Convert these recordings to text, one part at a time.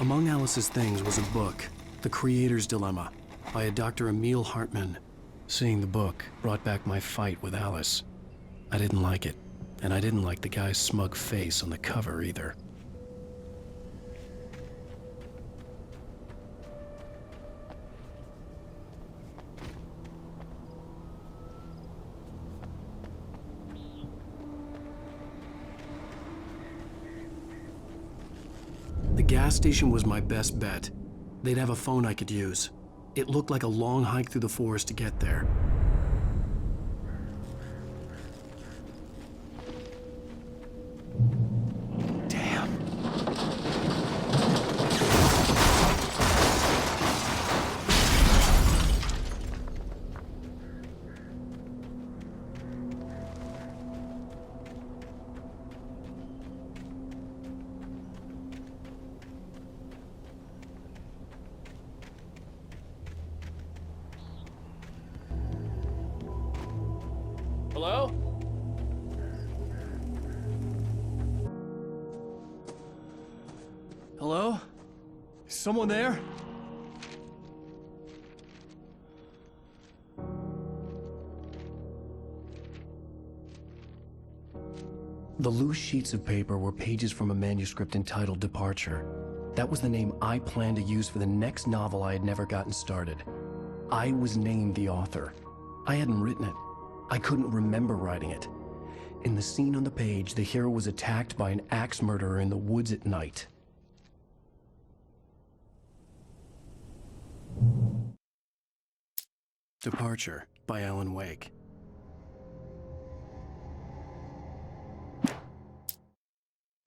Among Alice's things was a book, The Creator's Dilemma, by a Dr. Emil Hartman. Seeing the book brought back my fight with Alice. I didn't like it, and I didn't like the guy's smug face on the cover either. The gas station was my best bet. They'd have a phone I could use. It looked like a long hike through the forest to get there. Damn. Hello? Hello? Is someone there? The loose sheets of paper were pages from a manuscript entitled Departure. That was the name I planned to use for the next novel I had never gotten started. I was named the author. I hadn't written it. I couldn't remember writing it. In the scene on the page, the hero was attacked by an axe murderer in the woods at night. Departure by Alan Wake.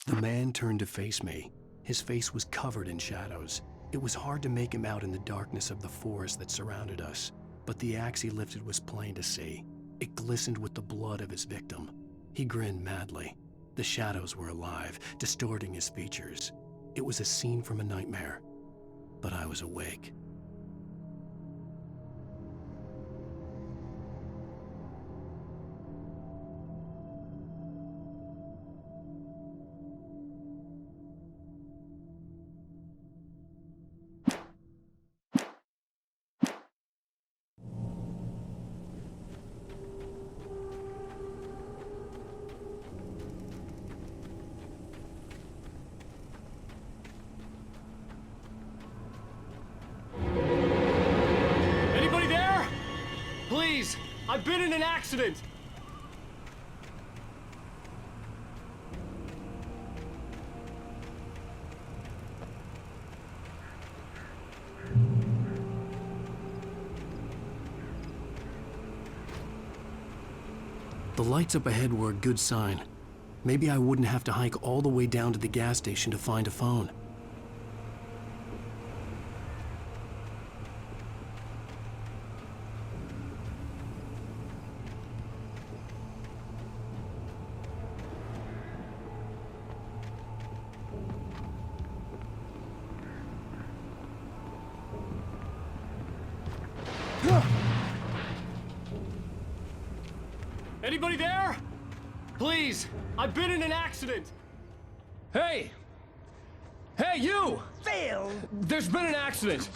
The man turned to face me. His face was covered in shadows. It was hard to make him out in the darkness of the forest that surrounded us, but the axe he lifted was plain to see. It glistened with the blood of his victim. He grinned madly. The shadows were alive, distorting his features. It was a scene from a nightmare, but I was awake. Please! I've been in an accident! The lights up ahead were a good sign. Maybe I wouldn't have to hike all the way down to the gas station to find a phone. Anybody there? Please! I've been in an accident! Hey! Hey, you! Phil! There's been an accident!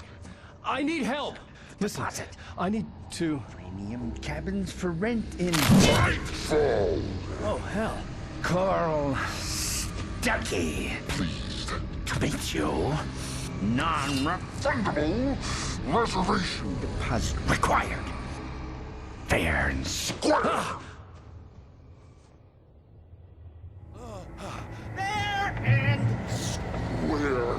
I need help! Listen, Deposit. I need to... Premium cabins for rent in Nightfall! Oh, hell. Coral Stucky. Please, To meet you, non-refundable reservation deposit required. Fair and square. Fair and square.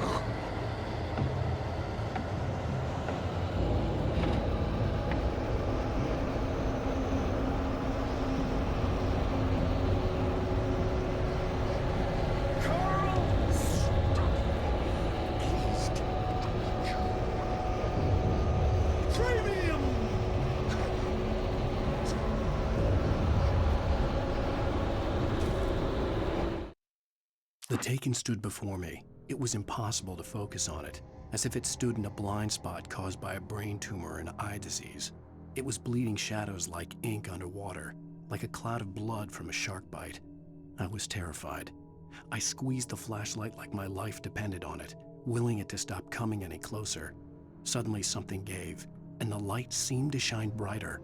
The Taken stood before me. It was impossible to focus on it, as if it stood in a blind spot caused by a brain tumor and eye disease. It was bleeding shadows like ink underwater, like a cloud of blood from a shark bite. I was terrified. I squeezed the flashlight like my life depended on it, willing it to stop coming any closer. Suddenly something gave, and the light seemed to shine brighter.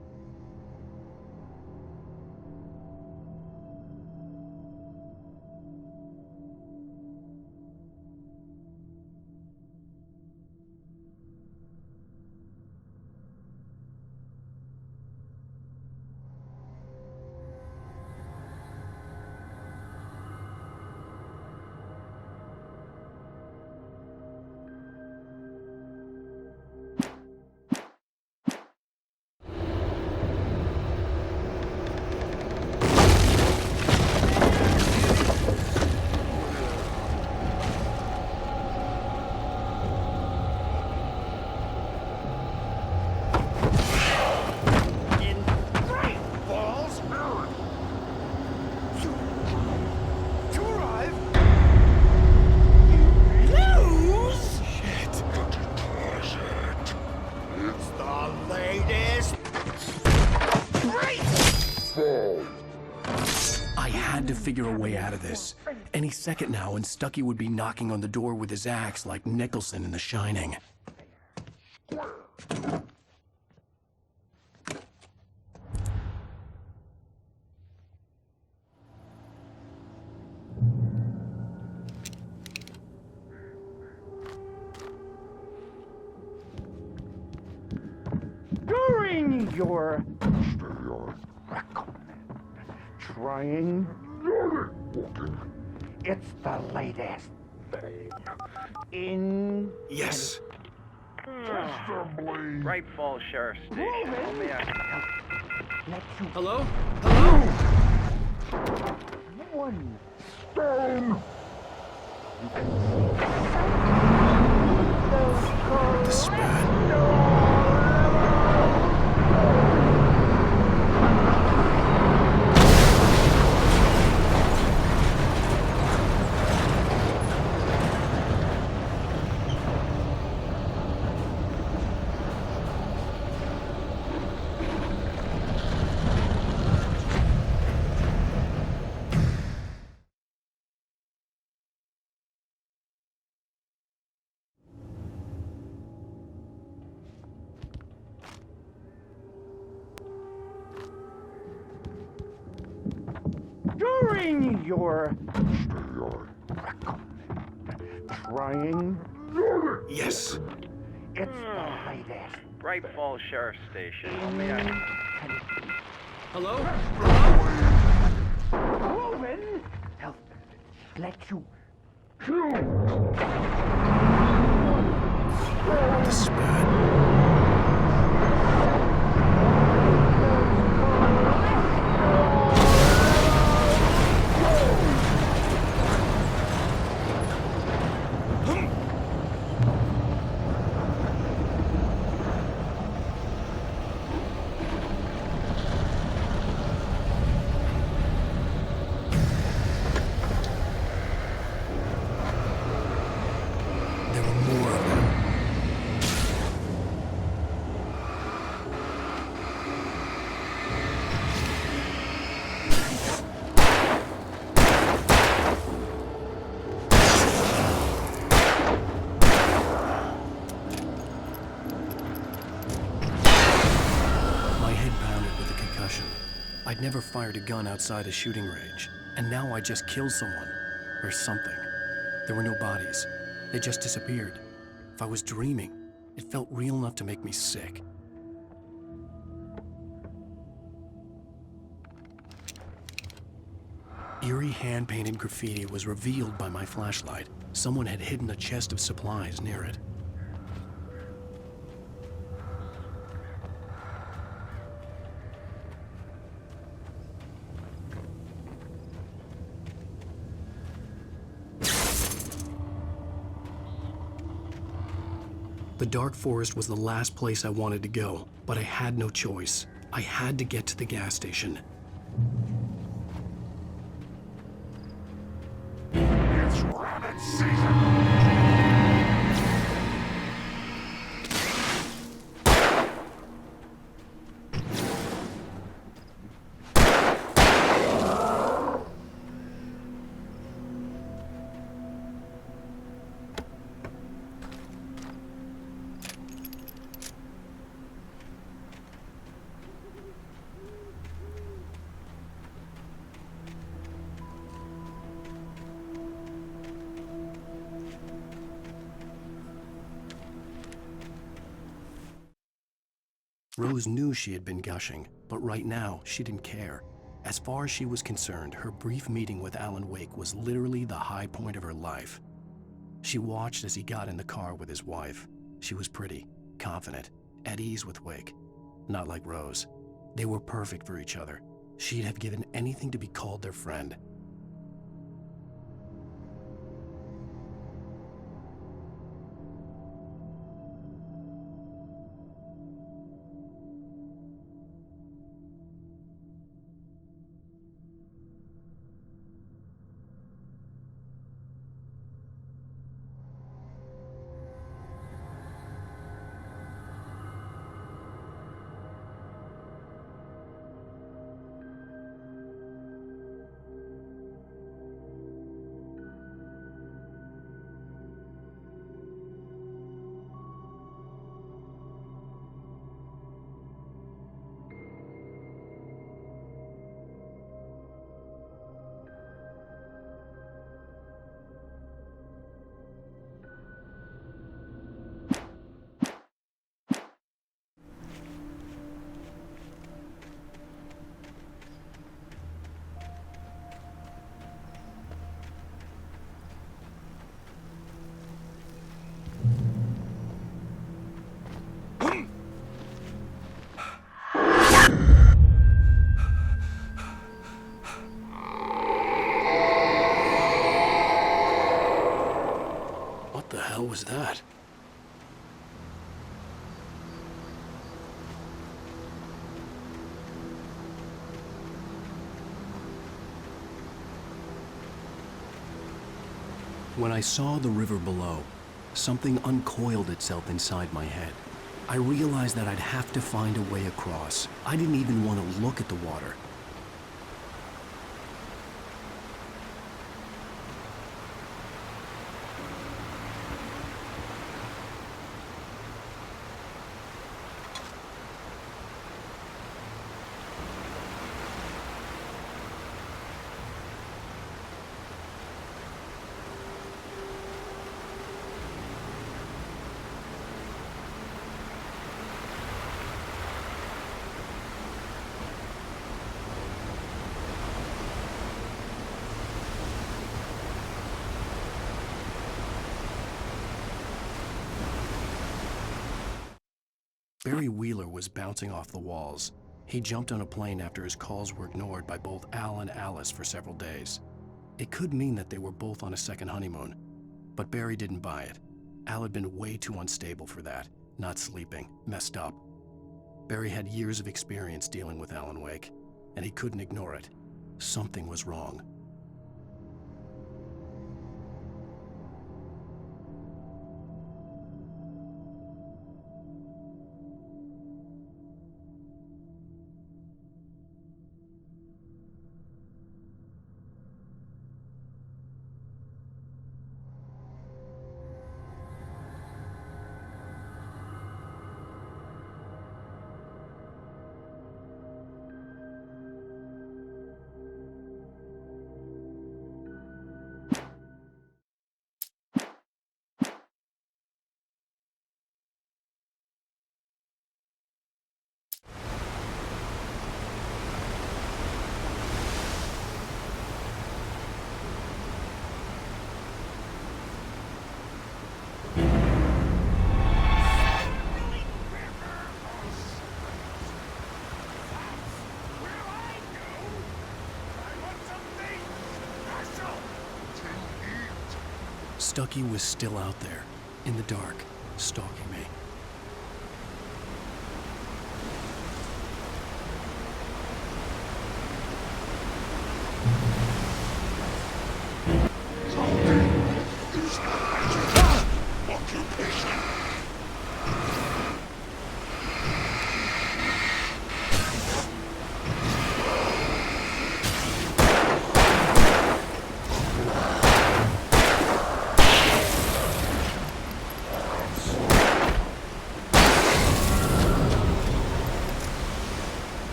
Figure a way out of this. Any second now, and Stucky would be knocking on the door with his axe like Nicholson in The Shining. During your trying. It's the latest thing in... Yes. Right Falls Sheriff Station. Hello? Hello? One Stone! The spat. during your trying. Yes. It's the latest. Right Falls Sheriff Station. Hello? Moving. Help. Let you. The spat. I'd never fired a gun outside a shooting range, and now I just killed someone. Or something. There were no bodies. They just disappeared. If I was dreaming, it felt real enough to make me sick. Eerie hand-painted graffiti was revealed by my flashlight. Someone had hidden a chest of supplies near it. The dark forest was the last place I wanted to go, but I had no choice. I had to get to the gas station. It's rabbit season! Rose knew she had been gushing, but right now she didn't care. As far as she was concerned, her brief meeting with Alan Wake was literally the high point of her life. She watched as he got in the car with his wife. She was pretty, confident, at ease with Wake. Not like Rose. They were perfect for each other. She'd have given anything to be called their friend. What the hell was that? When I saw the river below, something uncoiled itself inside my head. I realized that I'd have to find a way across. I didn't even want to look at the water. Barry Wheeler was bouncing off the walls. He jumped on a plane after his calls were ignored by both Al and Alice for several days. It could mean that they were both on a second honeymoon, but Barry didn't buy it. Al had been way too unstable for that, not sleeping, messed up. Barry had years of experience dealing with Alan Wake, and he couldn't ignore it. Something was wrong. Stucky was still out there, in the dark, stalking me.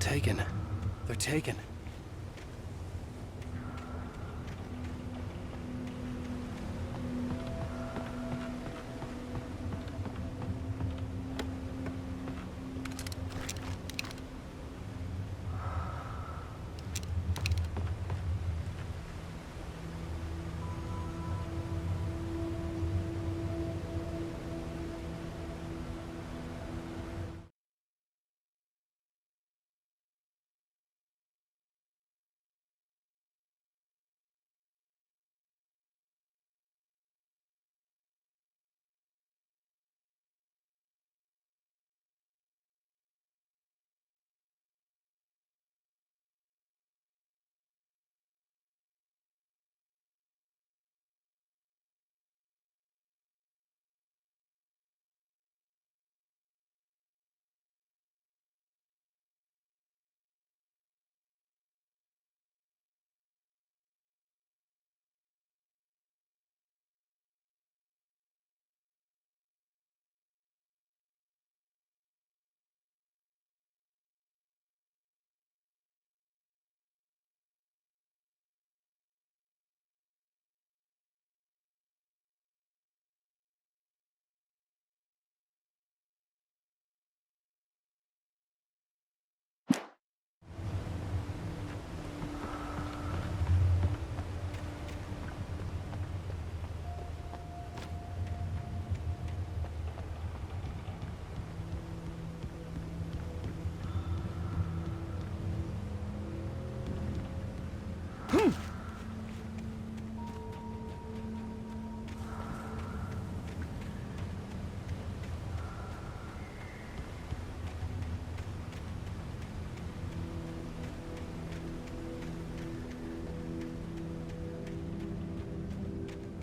Taken. They're taken.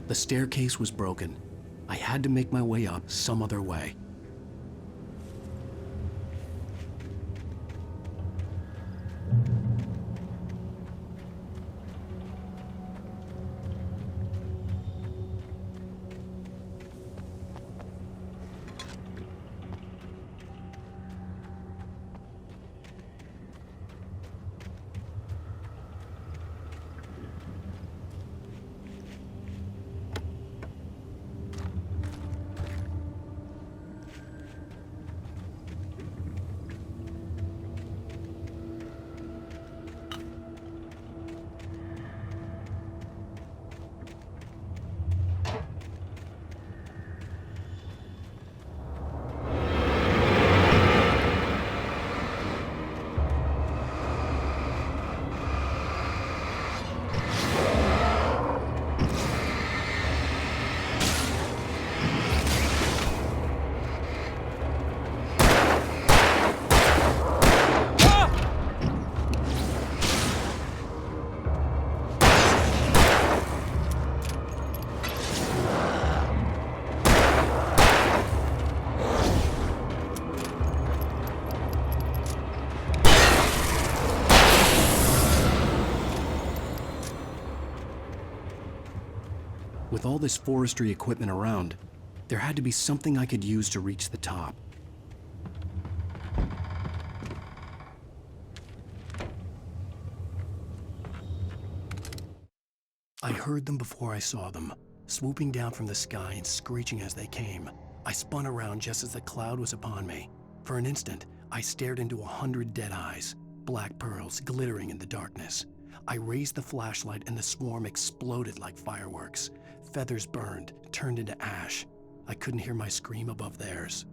The staircase was broken. I had to make my way up some other way. With all this forestry equipment around, there had to be something I could use to reach the top. I heard them before I saw them, swooping down from the sky and screeching as they came. I spun around just as the cloud was upon me. For an instant, I stared into 100 dead eyes, black pearls glittering in the darkness. I raised the flashlight and the swarm exploded like fireworks. Feathers burned, turned into ash. I couldn't hear my scream above theirs.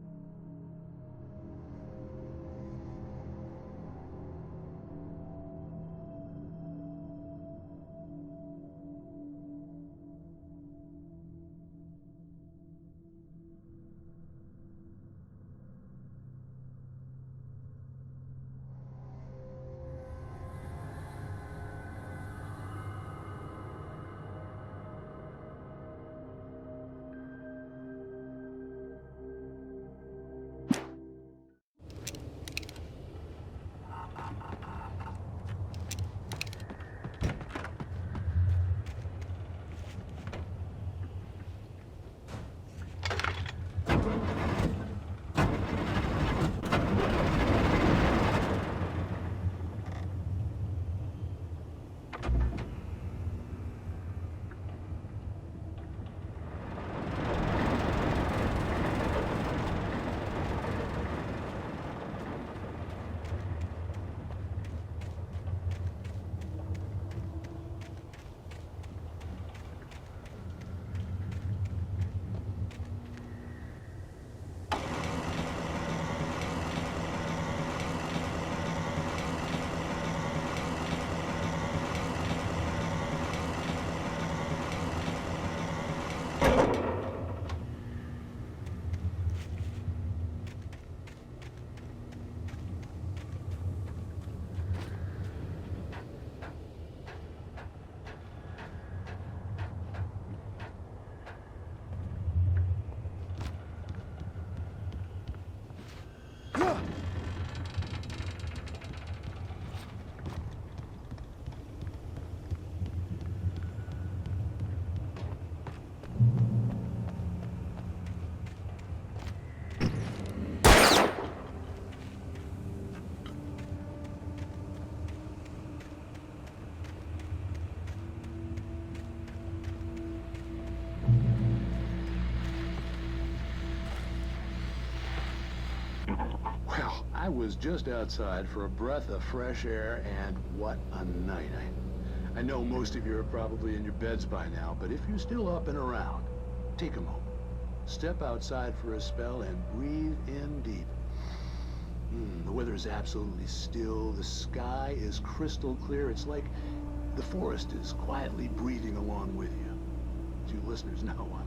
I was just outside for a breath of fresh air, and what a night. I know most of you are probably in your beds by now, but if you're still up and around, take a moment. Step outside for a spell and breathe in deep. The weather is absolutely still. The sky is crystal clear. It's like the forest is quietly breathing along with you. As you listeners know,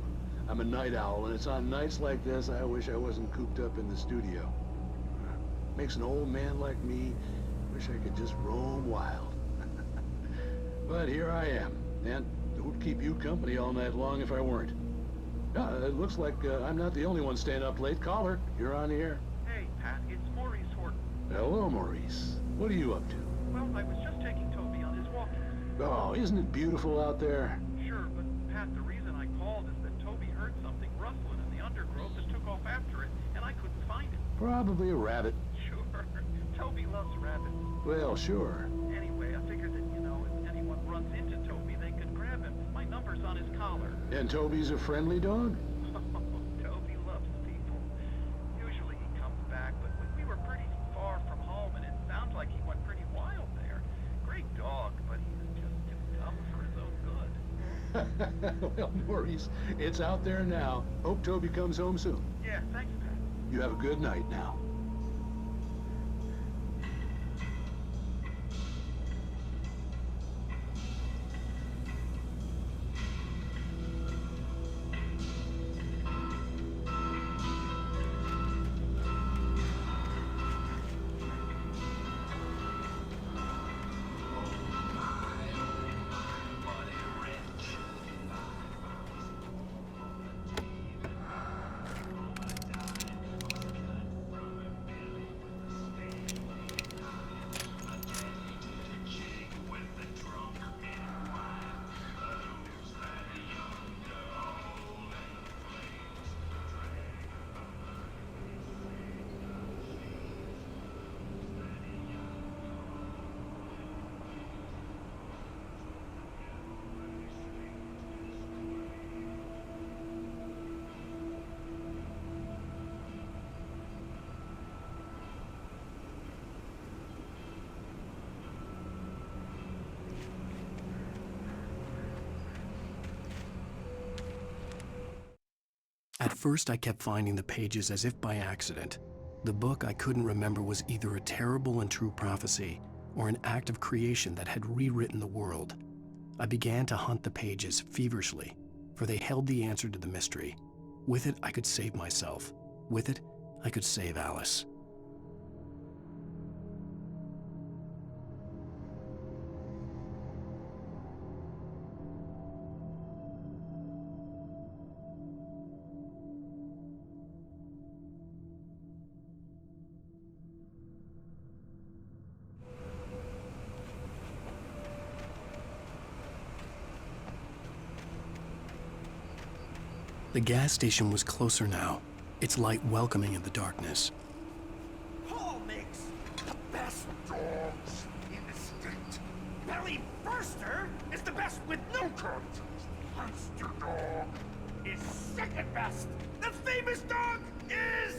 I'm a night owl, and it's on nights like this I wish I wasn't cooped up in the studio. Makes an old man like me wish I could just roam wild. But here I am, and it would keep you company all night long if I weren't. It looks like I'm not the only one staying up late. Caller, you're on the air. Hey, Pat, it's Maurice Horton. Hello, Maurice. What are you up to? Well, I was just taking Toby on his walking. Oh, isn't it beautiful out there? Sure, but Pat, the reason I called is that Toby heard something rustling in the undergrowth and took off after it, and I couldn't find it. Probably a rabbit. Sure. Toby loves rabbits. Well, sure. Anyway, I figured that, if anyone runs into Toby, they could grab him. My number's on his collar. And Toby's a friendly dog? Toby loves people. Usually he comes back, but we were pretty far from home, and it sounds like he went pretty wild there. Great dog, but he's just too tough for his own good. Well, Maurice, it's out there now. Hope Toby comes home soon. Yeah, thanks, Pat. You have a good night now. At first, I kept finding the pages as if by accident. The book I couldn't remember was either a terrible and true prophecy or an act of creation that had rewritten the world. I began to hunt the pages feverishly, for they held the answer to the mystery. With it, I could save myself. With it, I could save Alice. The gas station was closer now, its light welcoming in the darkness. Paul makes the best dogs in the state. Belly Burster is the best with no contest. Monster Dog is second best. The famous dog is...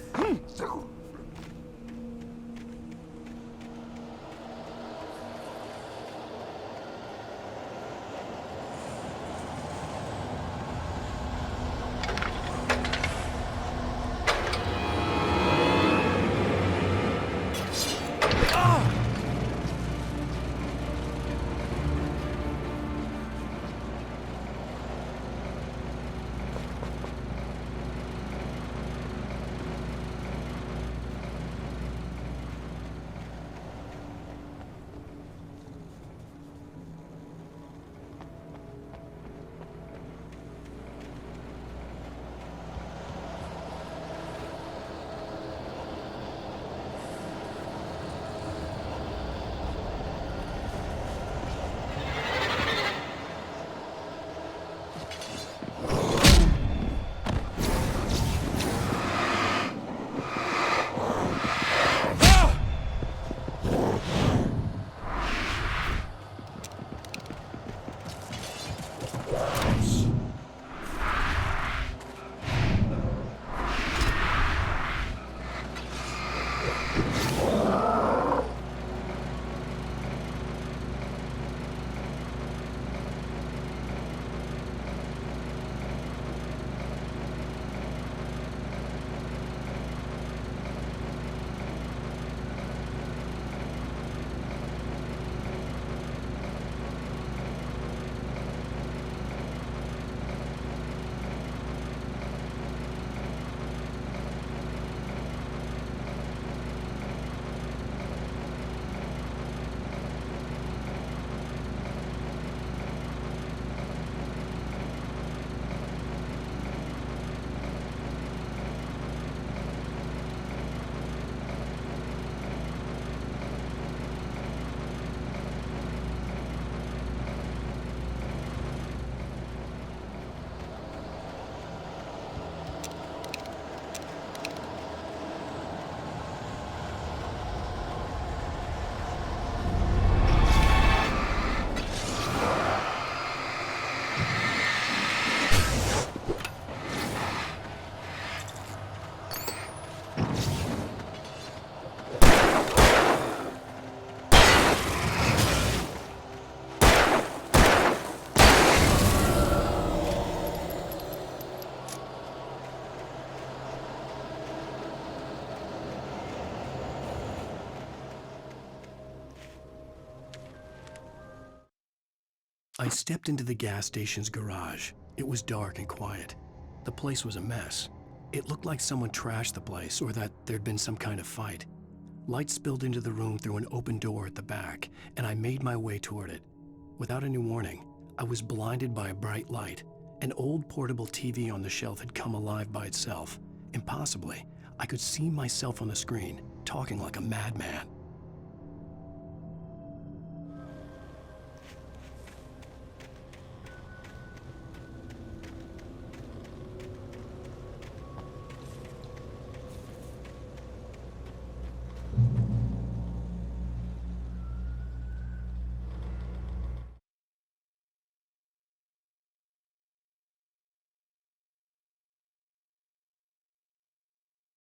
I stepped into the gas station's garage. It was dark and quiet. The place was a mess. It looked like someone trashed the place or that there'd been some kind of fight. Light spilled into the room through an open door at the back, and I made my way toward it. Without any warning, I was blinded by a bright light. An old portable TV on the shelf had come alive by itself. Impossibly, I could see myself on the screen, talking like a madman.